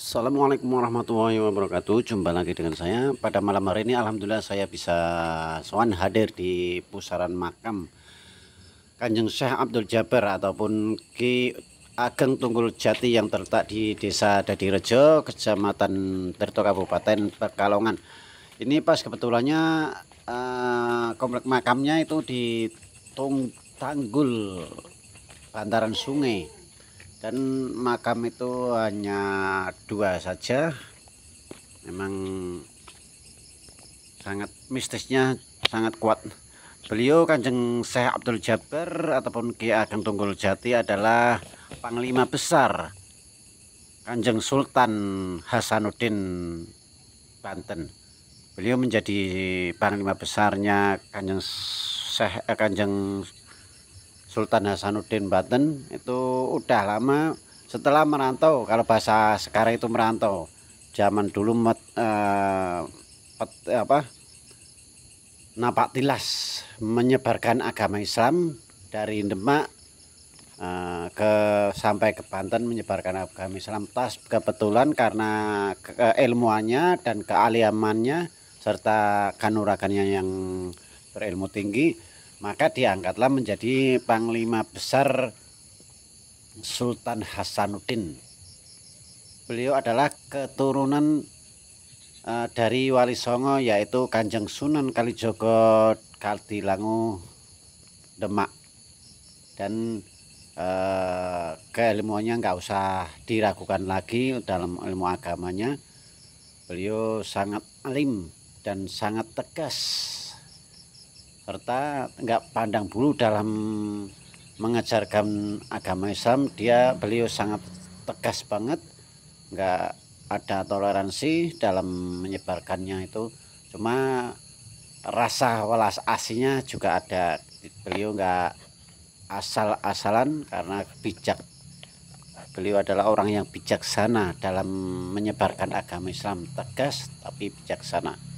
Assalamualaikum warahmatullahi wabarakatuh. Jumpa lagi dengan saya pada malam hari ini. Alhamdulillah saya bisa sowan hadir di pusaran makam Kanjeng Syekh Abdul Jabar ataupun Ki Ageng Tunggul Jati yang terletak di Desa Dadirejo, Kecamatan Tirto, Kabupaten Pekalongan. Ini pas kebetulannya komplek makamnya itu di Tanggul bantaran sungai, dan makam itu hanya dua saja. Memang sangat mistisnya sangat kuat. Beliau Kanjeng Syekh Abdul Jabar ataupun Ki Ageng Tunggul Jati adalah Panglima Besar Kanjeng Sultan Hasanuddin Banten. Beliau menjadi Panglima Besarnya Kanjeng Sultan Hasanuddin Banten itu udah lama setelah merantau. Kalau bahasa sekarang itu merantau. Zaman dulu napak tilas menyebarkan agama Islam dari Demak sampai ke Banten, menyebarkan agama Islam. Tas kebetulan karena keilmuannya dan kealiamannya serta kanuragannya yang berilmu tinggi, maka diangkatlah menjadi Panglima Besar Sultan Hasanuddin. Beliau adalah keturunan dari Wali Songo, yaitu Kanjeng Sunan Kalijogo Katilangu Demak. Dan keilmuannya nggak usah diragukan lagi dalam ilmu agamanya. Beliau sangat alim dan sangat tegas, serta nggak pandang bulu dalam mengajarkan agama Islam. Beliau sangat tegas banget, nggak ada toleransi dalam menyebarkannya itu. Cuma rasa welas asihnya juga ada. Beliau nggak asal-asalan karena bijak. Beliau adalah orang yang bijaksana dalam menyebarkan agama Islam, tegas tapi bijaksana.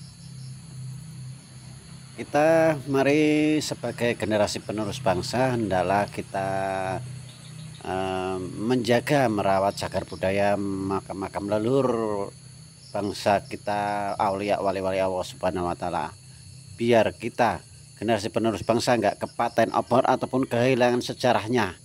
Kita mari sebagai generasi penerus bangsa hendaklah kita menjaga, merawat cagar budaya makam-makam leluhur bangsa kita, aulia wali-wali Allah Subhanahu wa Ta'ala, biar kita generasi penerus bangsa nggak kepaten obor ataupun kehilangan sejarahnya.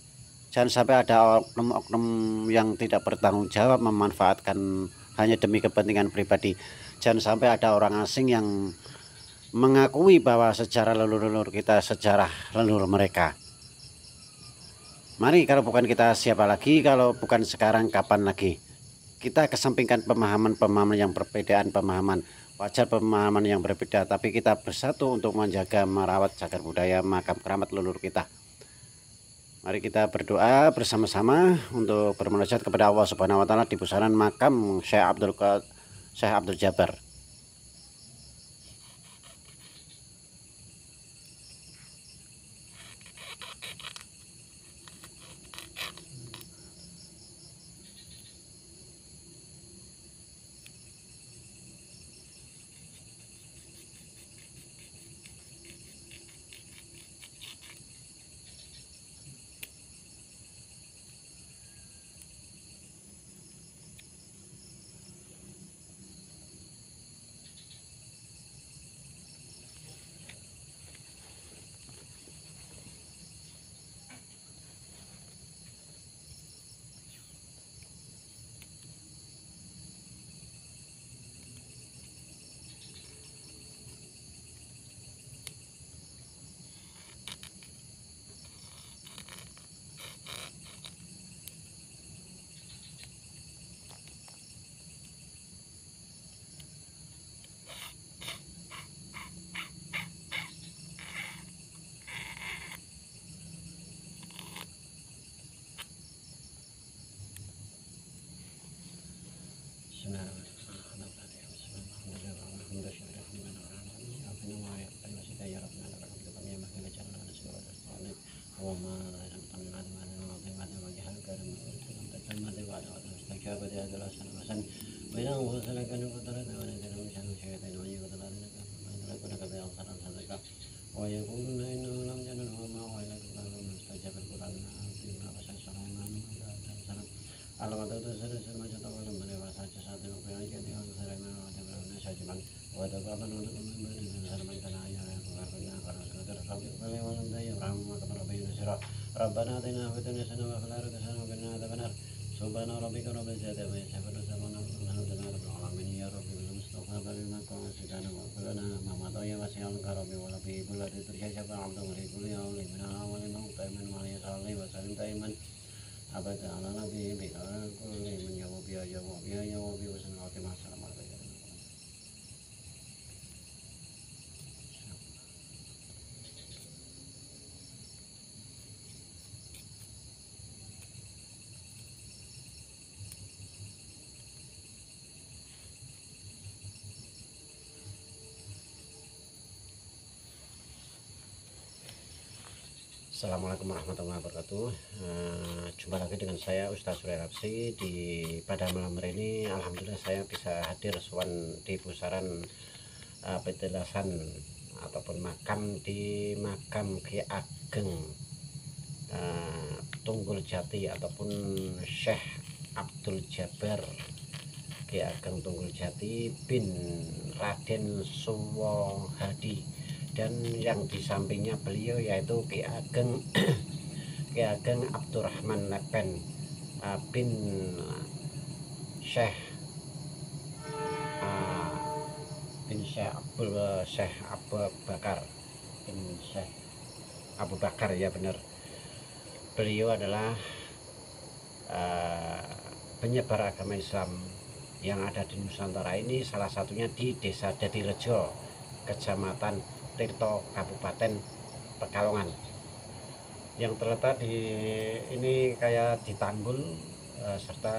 Jangan sampai ada oknum-oknum yang tidak bertanggung jawab memanfaatkan hanya demi kepentingan pribadi. Jangan sampai ada orang asing yang mengakui bahwa sejarah leluhur kita, sejarah leluhur mereka. Mari, kalau bukan kita siapa lagi, kalau bukan sekarang kapan lagi? Kita kesampingkan pemahaman-pemahaman yang perbedaan pemahaman. Wajar pemahaman yang berbeda, tapi kita bersatu untuk menjaga, merawat cagar budaya makam keramat leluhur kita. Mari kita berdoa bersama-sama untuk bermunajat kepada Allah Subhanahu wa Ta'ala di pusaran makam Syekh Abdul Jabar. Rabbana atina fid dunya hasanah wa fil akhirati hasanah wa qina adzabannar. Subhana rabbika rabbil izzati amma yasifun wa salamun alhamdulillahi rabbil alamin ya rabbi bil mustafa bima kana sidana wa qulana ma ya wasi'al karabi wa la bi bulati tursyaba abdu wa kulli yawmin min awalin tayman wa ya salli wa sallim tayman abada ala nabi bi kulli man yawabi wa sallallahu alaihi wasallam. Assalamualaikum warahmatullahi wabarakatuh. Jumpa lagi dengan saya Ustaz Surya Rapsi. Pada malam hari ini alhamdulillah saya bisa hadir sowan di pusaran petilasan ataupun makam di makam Ki Ageng Tunggul Jati ataupun Syekh Abdul Jabar Ki Ageng Tunggul Jati bin Raden Suwo Hadi, dan yang di sampingnya beliau yaitu Ki Ageng Ki Ageng Abdurrahman Lepen bin Syekh Abu Bakar bin Syekh Abu Bakar, ya benar. Beliau adalah penyebar agama Islam yang ada di Nusantara ini, salah satunya di Desa Dadirejo, Kecamatan Tirto, Kabupaten Pekalongan, yang terletak di ini kayak di tanggul serta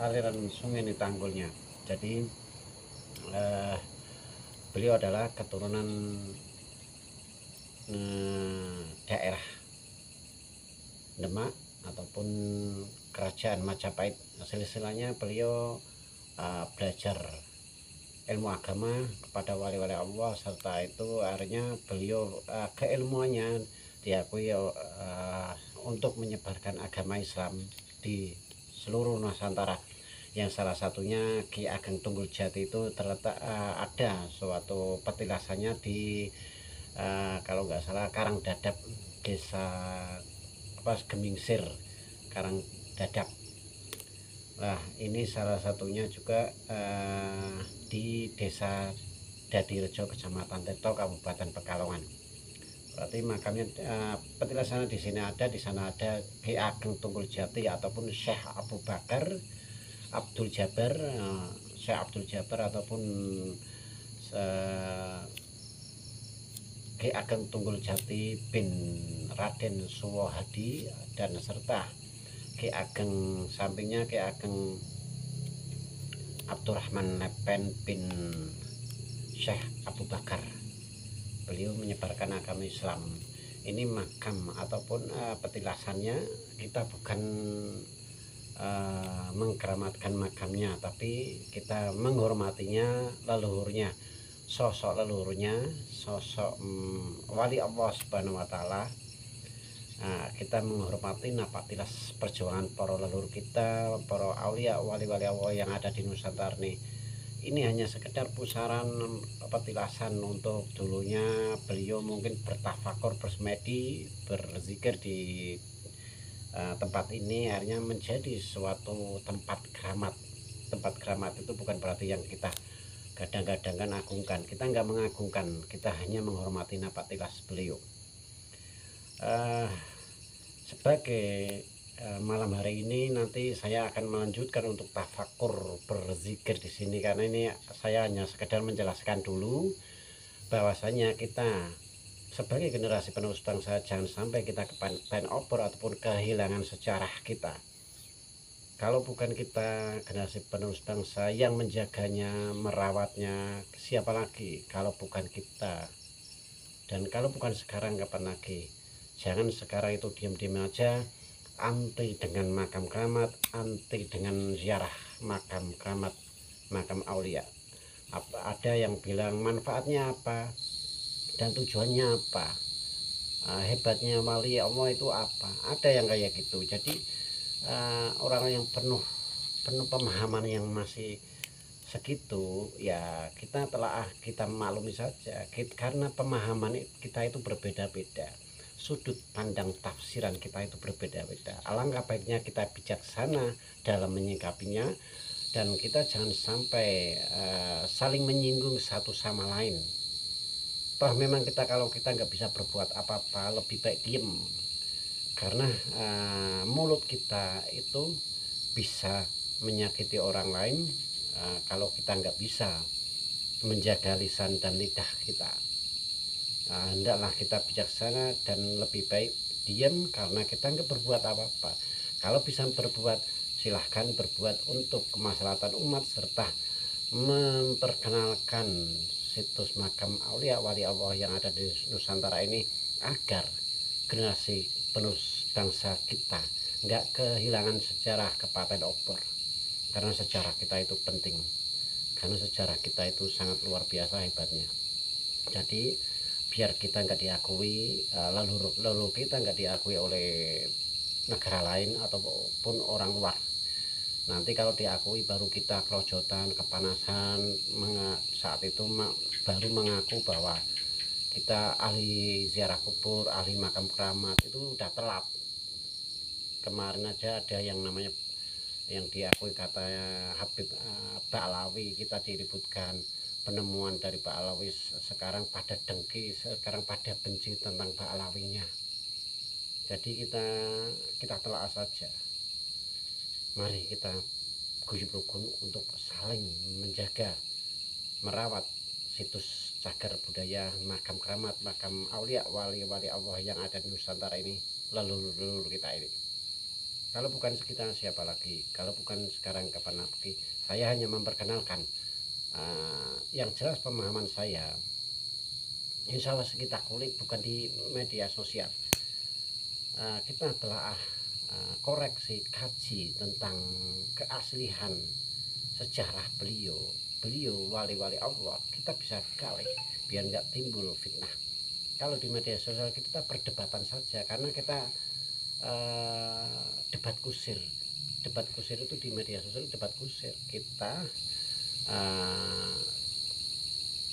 aliran sungai di tanggulnya. Jadi beliau adalah keturunan daerah Demak ataupun kerajaan Majapahit. Silsilahnya beliau belajar ilmu agama kepada wali-wali Allah, serta itu akhirnya beliau keilmuannya diakui untuk menyebarkan agama Islam di seluruh Nusantara, yang salah satunya Ki Ageng Tunggul Jati itu terletak ada suatu petilasannya di kalau nggak salah Karang Dadap, Desa Gemingsir, Karang Dadap. Nah, ini salah satunya juga di Desa Dadirejo, Kecamatan Tirto, Kabupaten Pekalongan. Berarti makamnya petilasannya di sini ada, di sana ada Ki Ageng Tunggul Jati ataupun Syekh Abu Bakar Abdul Jabar, Syekh Abdul Jabar ataupun Ki Ageng Tunggul Jati bin Raden Suwo Hadi, dan serta Ki Ageng sampingnya Ki Ageng Abdurrahman Lepen bin Syekh Abu Bakar. Beliau menyebarkan agama Islam. Ini makam ataupun petilasannya, kita bukan mengkeramatkan makamnya, tapi kita menghormatinya, leluhurnya, sosok leluhurnya, sosok wali Allah Subhanahu wa Ta'ala. Nah, kita menghormati napaktilas perjuangan para leluhur kita, para aulia, wali-wali Allah yang ada di Nusantara nih. Ini hanya sekedar pusaran petilasan untuk dulunya beliau mungkin bertafakur, bersemedi, berzikir di tempat ini, akhirnya menjadi suatu tempat keramat. Tempat keramat itu bukan berarti yang kita gadang-gadangkan, agungkan. Kita nggak mengagungkan, kita hanya menghormati napaktilas beliau. Sebagai malam hari ini nanti saya akan melanjutkan untuk tafakur berzikir di sini, karena ini saya hanya sekedar menjelaskan dulu bahwasanya kita sebagai generasi penerus bangsa jangan sampai kita kepaten obor ataupun kehilangan sejarah kita. Kalau bukan kita generasi penerus bangsa yang menjaganya, merawatnya, siapa lagi kalau bukan kita? Dan kalau bukan sekarang kapan lagi? Jangan sekarang itu diam-diam aja, anti dengan makam keramat, anti dengan ziarah makam keramat, makam aulia. Ada yang bilang manfaatnya apa dan tujuannya apa, hebatnya wali Allah itu apa, ada yang kayak gitu. Jadi orang yang penuh pemahaman yang masih segitu ya kita telah kita maklumi saja karena pemahaman kita itu berbeda-beda, sudut pandang tafsiran kita itu berbeda-beda. Alangkah baiknya kita bijaksana dalam menyikapinya dan kita jangan sampai saling menyinggung satu sama lain. Toh memang kalau kita nggak bisa berbuat apa-apa, lebih baik diem, karena mulut kita itu bisa menyakiti orang lain kalau kita nggak bisa menjaga lisan dan lidah kita. Hendaklah kita bijaksana dan lebih baik diam karena kita nggak berbuat apa-apa. Kalau bisa berbuat, silahkan berbuat untuk kemaslahatan umat serta memperkenalkan situs makam aulia wali Allah yang ada di Nusantara ini agar generasi penerus bangsa kita nggak kehilangan sejarah kepaten obor, karena sejarah kita itu penting, karena sejarah kita itu sangat luar biasa hebatnya. Jadi biar kita nggak diakui, lalu kita nggak diakui oleh negara lain ataupun orang luar. Nanti kalau diakui baru kita kerojotan, kepanasan, saat itu baru mengaku bahwa kita ahli ziarah kubur, ahli makam keramat. Itu udah telat. Kemarin aja ada yang namanya yang diakui katanya Habib Ba'alawi, kita diributkan penemuan dari Ba'alawi. Sekarang pada dengki, sekarang pada benci tentang Ba'alawinya. Jadi kita telah saja. Mari kita guyub rukun untuk saling menjaga, merawat situs cagar budaya, makam keramat, makam aulia wali-wali Allah yang ada di Nusantara ini, leluhur kita ini. Kalau bukan kita siapa lagi? Kalau bukan sekarang kapan lagi? Saya hanya memperkenalkan yang jelas pemahaman saya. Insya Allah kita kulik bukan di media sosial. Kita telah koreksi, kaji tentang keaslian sejarah beliau wali-wali Allah. Kita bisa gali biar nggak timbul fitnah. Kalau di media sosial kita perdebatan saja, karena kita debat kusir itu di media sosial, debat kusir. Kita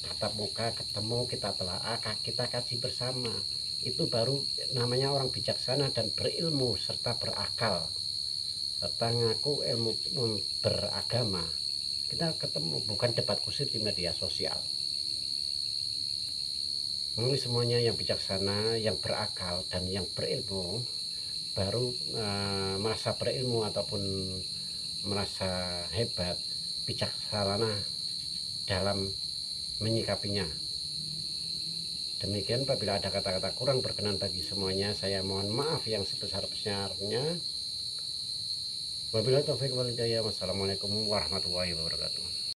tatap muka ketemu, kita telah kita kaji bersama. Itu baru namanya orang bijaksana dan berilmu serta berakal serta ngaku ilmu beragama. Kita ketemu, bukan debat kusir di media sosial. Ini semuanya yang bijaksana, yang berakal dan yang berilmu baru merasa berilmu ataupun merasa hebat, bijaksana dalam menyikapinya. Demikian, apabila ada kata-kata kurang berkenan bagi semuanya, saya mohon maaf yang sebesar-besarnya. Wabillahi taufiq wal hidayah. Wassalamualaikum warahmatullahi wabarakatuh.